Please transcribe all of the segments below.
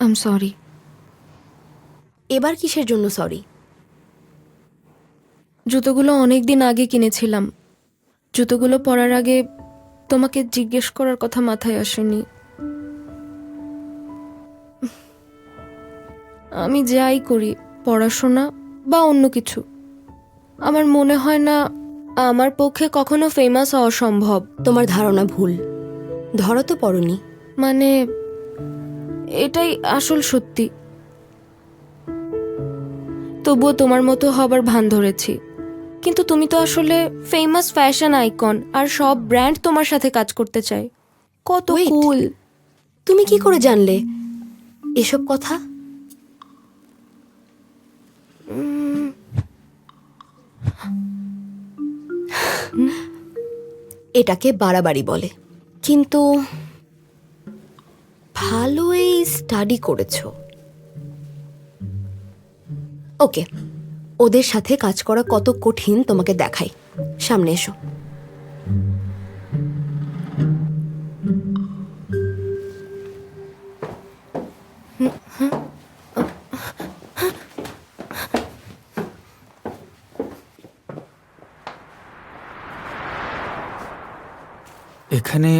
I am sorry. এবার কিসের জন্য সরি? জুতোগুলো অনেক দিন আগে কিনেছিলাম। জুতোগুলো পরার আগে তোমাকে জিজ্ঞেস করার কথা মাথায় আসেনি। আমি যাই করি, পড়াশোনা বা অন্য কিছু, আমার মনে হয় না আমার পক্ষে কখনো ফেমাস হওয়া সম্ভব। তোমার ধারণা ভুল। ধরা তো পড়নি। মানে এটাই আসল সত্যি। তবুও তোমার মতো হবার ভান ধরেছি। কিন্তু তুমি তো আসলে ফেমাস ফ্যাশন আইকন, আর সব ব্র্যান্ড তোমার সাথে কাজ করতে চায়। কত Wait. কুল! তুমি কি করে জানলে এসব কথা? এটাকে বাড়াবাড়ি বলে। কিন্তু ভালোই স্টাডি করেছো। ওকে, ওদের সাথে কাজ করা কত কঠিন তোমাকে দেখাই। সামনে এসো। এখানে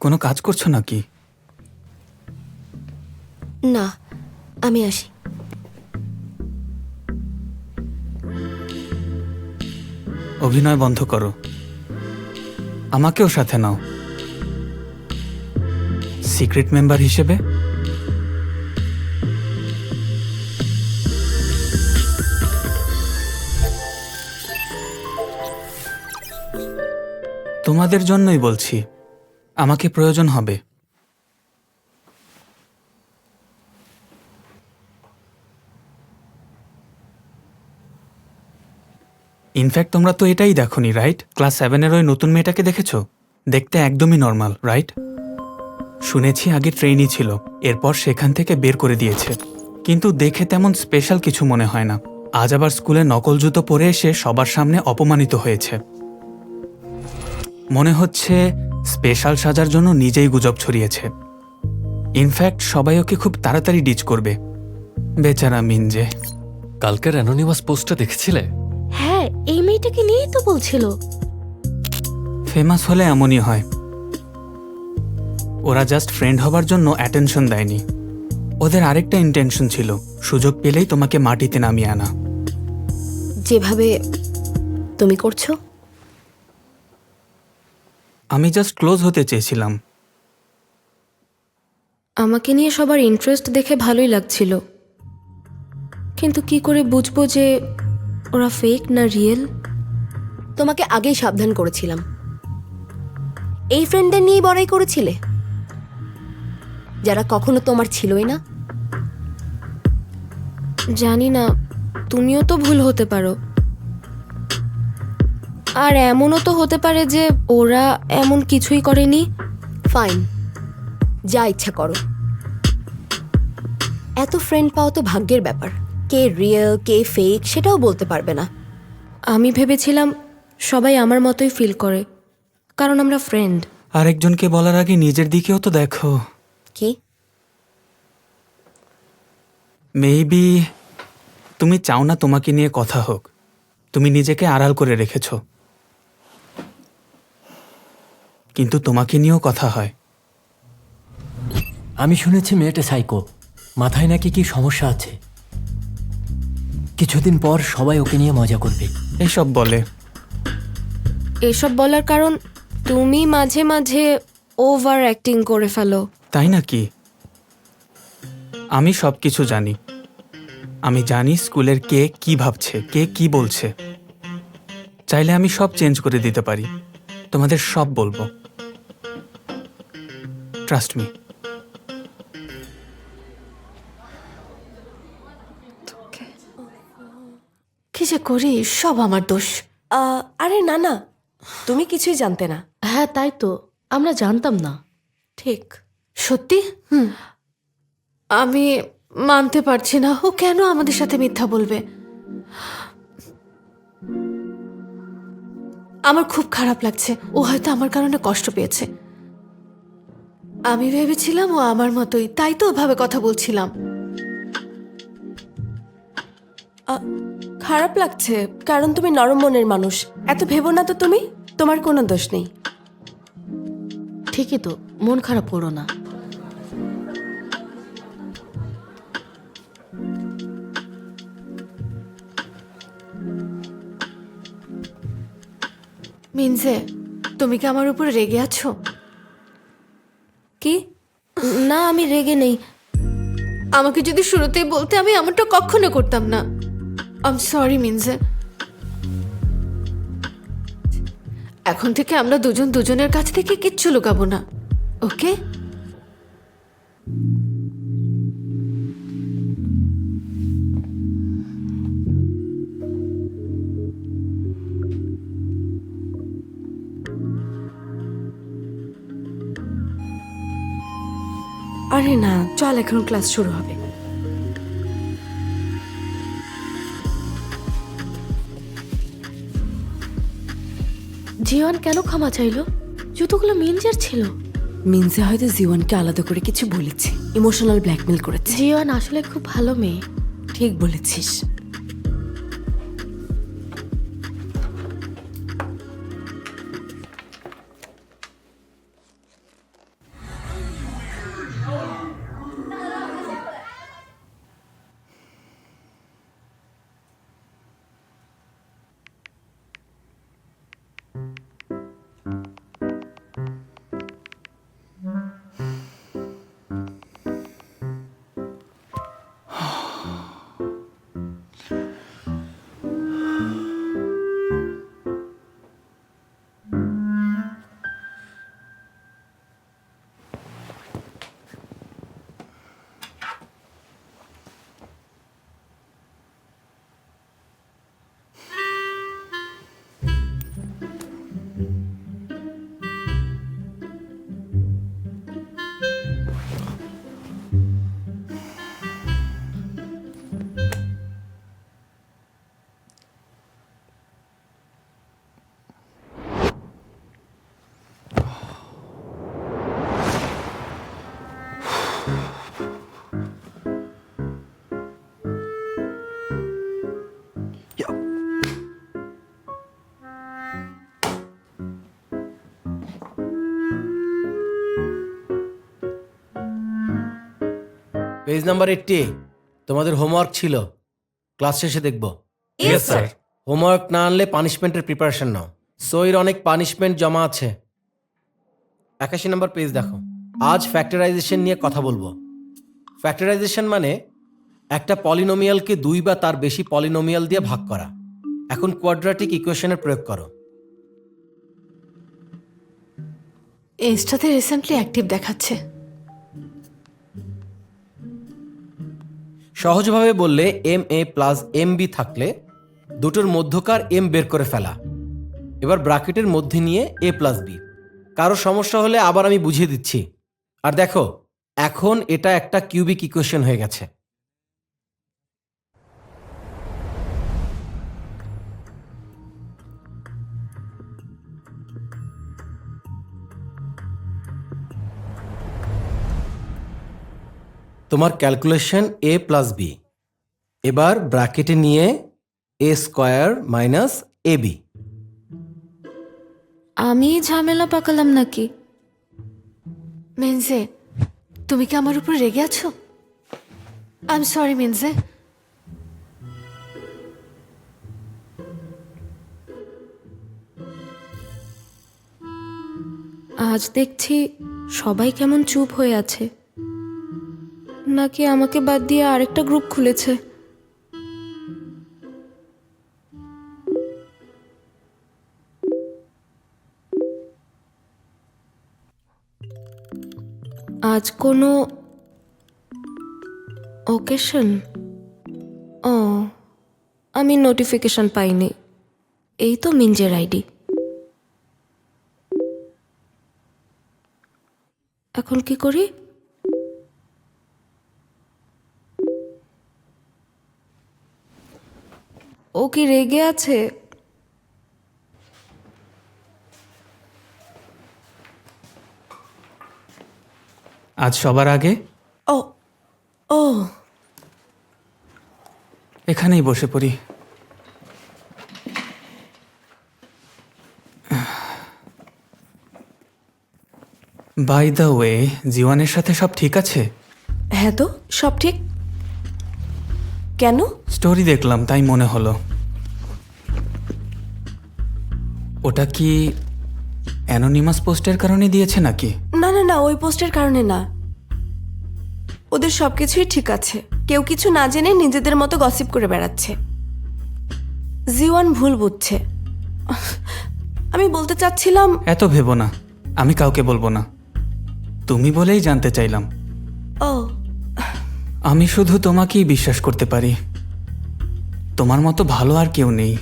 কোনো কাজ করছো নাকি? না, আমি আসি। অভিনয় বন্ধ করো, আমাকেও সাথে নাও সিক্রেট মেম্বার হিসেবে। তোমাদের জন্যই বলছি, আমাকে প্রয়োজন হবে। ইনফ্যাক্ট তোমরা তো এটাই দেখোনি, রাইট? ক্লাস 7-এর ওই নতুন মেয়েটাকে দেখেছো? দেখতে একদমই নর্মাল, রাইট? শুনেছি আগে ট্রেইনি ছিল, এরপর সেখান থেকে বের করে দিয়েছে। কিন্তু দেখে তেমন স্পেশাল কিছু মনে হয় না। আজ আবার স্কুলে নকল জুতো পরে এসে সবার সামনে অপমানিত হয়েছে। মনে হচ্ছে স্পেশাল সাজার জন্য নিজেই গুজব ছড়িয়েছে। ইনফ্যাক্ট সবাই ওকে খুব তাড়াতাড়ি ডিচ করবে। বেচারা মিনজে। কালকের অ্যানোনিমাস পোস্টটা দেখেছিলে? হ্যাঁ, এই মেয়েটাকে নিয়েই তো বলছিল। ফেমাস হলে এমনই হয়, ওরা জাস্ট ফ্রেন্ড হবার জন্য অ্যাটেনশন দেয়নি। ওদের আরেকটা ইন্টেনশন ছিল, সুযোগ পেলেই তোমাকে মাটিতে নামিয়ে আনা। যেভাবে তুমি করছো। আমি জাস্ট ক্লোজ হতে চেয়েছিলাম। আমাকে নিয়ে সবার ইন্টারেস্ট দেখে ভালোই লাগছিল, কিন্তু কি করে বুঝবো যে ওরা ফেক না রিয়েল? তোমাকে আগেই সাবধান করেছিলাম। এই ফ্রেন্ডদের নিয়েই বড়াই করেছিলে, যারা কখনো তোমার ছিলই না। জানি না, তুমিও তো ভুল হতে পারো। আর এমনও তো হতে পারে যে ওরা এমন কিছুই করেনি। ফাইন, যা ইচ্ছা করো। এত ফ্রেন্ড পাওয়া তো ভাগ্যের ব্যাপার। কে রিয়েল কে ফেক সেটাও বলতে পারবে না। আমি ভেবেছিলাম সবাই আমার মতোই ফিল করে, কারণ আমরা ফ্রেন্ড। আরেকজনকে বলার আগে নিজের দিকেও তো দেখো। কি? মেবি তুমি চাও না তোমাকে নিয়ে কথা হোক, তুমি নিজেকে আড়াল করে রেখেছ। কিন্তু তোমাকে নিয়েও কথা হয়। আমি শুনেছি মেয়েটা সাইকো, মাথায় নাকি কি সমস্যা আছে। কিছুদিন পর সবাই ওকে নিয়ে মজা করবে। এইসব বলে। এসব বলার কারণ তুমি মাঝে মাঝে ওভার অ্যাক্টিং করে ফেলো। তাই নাকি? আমি সব কিছু জানি। আমি জানি স্কুলের কে কি ভাবছে, কে কি বলছে। চাইলে আমি সব চেঞ্জ করে দিতে পারি, তোমাদের সব বলবো। Trust me. কি যে করি, সব আমার দোষ। আরে না না, তুমি কিছুই জানতে না। হ্যাঁ তাই তো, আমরা জানতাম না। ঠিক। সত্যি? আমি মানতে পারছি না, ও কেন আমাদের সাথে মিথ্যা বলবে। আমার খুব খারাপ লাগছে, ও হয়তো আমার কারণে কষ্ট পেয়েছে। আমি ভেবেছিলাম ও আমার মতোই, তাই তো ওভাবে কথা বলছিলাম। খারাপ লাগছে কারণ তুমি নরম মনের মানুষ। এত ভেবো না তো তুমি, তোমার কোনো দোষ নেই। ঠিকই তো, মন খারাপ করো না। মিনজে, তুমি কি আমার উপর রেগে আছো? কি? না, আমি রেগে নেই। আমাকে যদি শুরুতেই বলতে আমি এমনটা কখনো করতাম না। I am sorry Minje. এখন থেকে আমরা দুজন দুজনের কাছ থেকে কিচ্ছু লুকাবো না, ওকে? আরে না, চল এখন ক্লাস শুরু হবে। জিওয়ান কেন ক্ষমা চাইলো? জুতোগুলো মিনজের ছিল। মিনসে হয়তো জীবনকে আলাদা করে কিছু বলেছে, ইমোশনাল ব্ল্যাকমেল করেছে। জিওয়ান আসলে খুব ভালো মেয়ে। ঠিক বলেছিস। পেজ নাম্বার 80 তোমাদের হোমওয়ার্ক ছিল, ক্লাস শেষে দেখব। Yes sir. হোমওয়ার্ক না আনলে পানিশমেন্টের প্রিপারেশন নাও। সইর অনেক পানিশমেন্ট জমা আছে। 81 নম্বর পেজ দেখো। আজ ফ্যাক্টরাইজেশন নিয়ে কথা বলবো। ফ্যাক্টরাইজেশন মানে একটা পলিনোমিয়ালকে 2 বা তার বেশি পলিনোমিয়াল দিয়ে ভাগ করা। এখন কোয়াড্রাটিক ইকুয়েশনের প্রয়োগ করো। ইনস্টাতে রিসেন্টলি অ্যাক্টিভ দেখাচ্ছে। সহজভাবে বললে MA প্লাস MB থাকলে দুটোর মধ্যকার M বের করে ফেলা। এবার ব্র্যাকেটের মধ্যে নিয়ে A প্লাস B। কারো সমস্যা হলে আবার আমি বুঝিয়ে দিচ্ছি। আর দেখো, এখন এটা একটা কিউবিক ইকুয়েশন হয়ে গেছে। তোমার ক্যালকুলেশন A প্লাস B। এবার ব্র্যাকেটে নিয়ে A স্কোয়ার মাইনাস AB। আমি ঝামেলা পাকালাম নাকি? মিনজে, তুমি কি আমার উপর রেগে আছো? I am sorry Minje. আজ দেখছি সবাই কেমন চুপ হয়ে আছে। নাকি আমাকে বাদ দিয়ে আরেকটা গ্রুপ খুলেছে? আজ কোনো ওকেশন? ও, আমি নোটিফিকেশন পাইনি। এই তো মিনজের আইডি। এখন কি করি? ও কি রেগে আছে? আজ সবার আগে ও ও এখানেই বসে পড়ি। বাই দ্য ওয়ে, জীবনের সাথে সব ঠিক আছে? হ্যাঁ তো, সব ঠিক। কেন? স্টোরি দেখলাম তাই মনে হলো। ওটা কি অ্যানোনিমাস পোস্টের কারণে দিয়েছে নাকি? না না না, ওই পোস্টের কারণে না। ওদের সবকিছুই ঠিক আছে, কেউ কিছু না জেনে নিজেদের মতো গসিপ করে বেড়াচ্ছে। জিওয়ান ভুল বুঝছে। আমি বলতে চাচ্ছিলাম, এত ভেবো না, আমি কাউকে বলবো না। তুমি বলেই জানতে চাইলাম। ও আমি শুধু তোমাকেই বিশ্বাস করতে পারি। তোমার মতো ভালো আর কেউ নেই।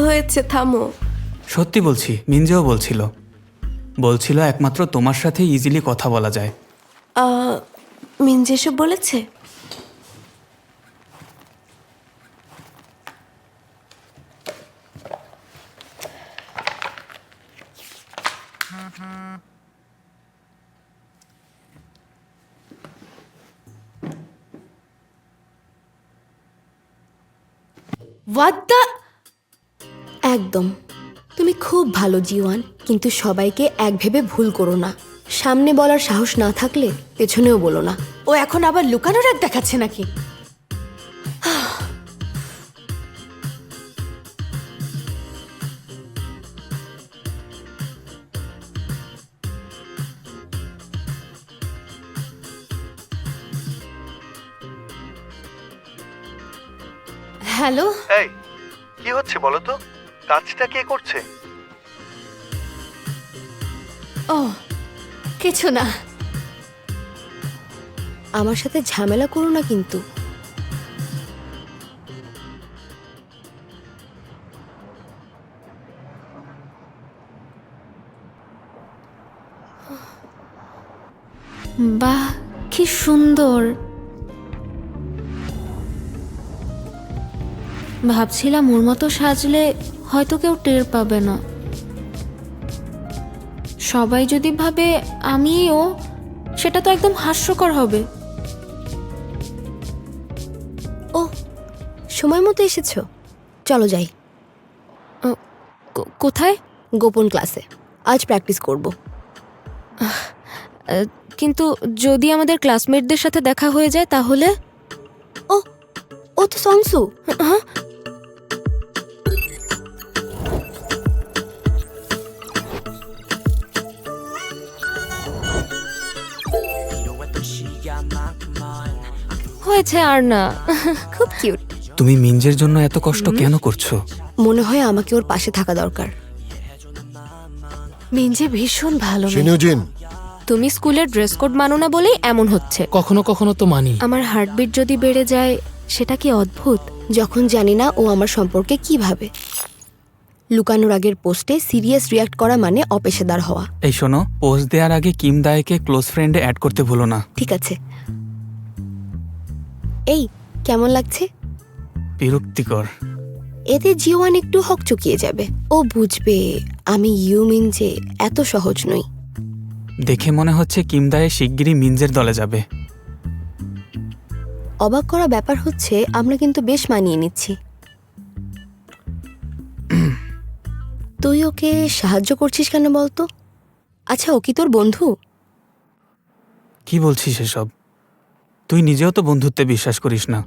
হয়েছে, থামো। সত্যি বলছি, মিনজেও বলছিল একমাত্র তোমার সাথে ইজিলি কথা বলা যায়। মিনজে এসব বলেছে? What the? একদম। তুমি খুব ভালো জিওয়ান, কিন্তু সবাইকে এক ভেবে ভুল করো না। সামনে বলার সাহস না থাকলে পেছনেও বলো না। ও এখন আবার লুকানোর এক দেখাচ্ছে নাকি? হ্যালো, এই কি হচ্ছে বলো তো? কাজটা কে করছে? ও কিছু না। আমার সাথে ঝামেলা করো না কিন্তু। বাহ, কি সুন্দর। ভাবছিলাম ওর মতো সাজলে হয়তো কেউ টের পাবে না। সবাই যদি ভাবে আমিও, সেটা তো একদম হাস্যকর হবে। ও, সময় মতো এসেছো। চলো যাই। কোথায়? গোপন ক্লাসে। আজ প্র্যাকটিস করব। কিন্তু যদি আমাদের ক্লাসমেটদের সাথে দেখা হয়ে যায় তাহলে? ও ও তো সংসু। হ্যাঁ, হয়েছে আর না। খুব কিউট। তুমি মিনজের জন্য এত কষ্ট কেন করছো? মনে হয় আমাকে ওর পাশে থাকা দরকার। মিনজে ভীষণ ভালো মেয়ে। শিনুজিন, তুমি স্কুলের ড্রেস কোড মানো না বলেই এমন হচ্ছে। কখনো কখনো তো মানি। আমার হার্টবিট যদি বেড়ে যায়, সেটা কি অদ্ভুত? যখন জানি না ও আমার সম্পর্কে কি ভাবে। লুকানোর আগের পোস্টে সিরিয়াস রিয়াক্ট করা মানে অপেশাদার হওয়া। এই শোনো, পোস্ট দেওয়ার আগে কিম দায়কে ক্লোজ ফ্রেন্ডে অ্যাড করতে ভুলো না। ঠিক আছে। এই কেমন লাগছে? বিরক্তিকর। এতে জিওয়ান একটু হকচকিয়ে যাবে। ও বুঝবে আমি ইউমিন যে এত সহজ নই। দেখে মনে হচ্ছে কিম দায়ে শিগগিরই মিনজের দলে যাবে। অবাক করা ব্যাপার হচ্ছে আমরা কিন্তু বেশ মানিয়ে নিচ্ছি। তুই ওকে সাহায্য করছিস কেন বলতো? আচ্ছা, ও কি তোর বন্ধু? কি বলছিস এসব? তুই নিজেও তো বন্ধুত্বে বিশ্বাস করিস না।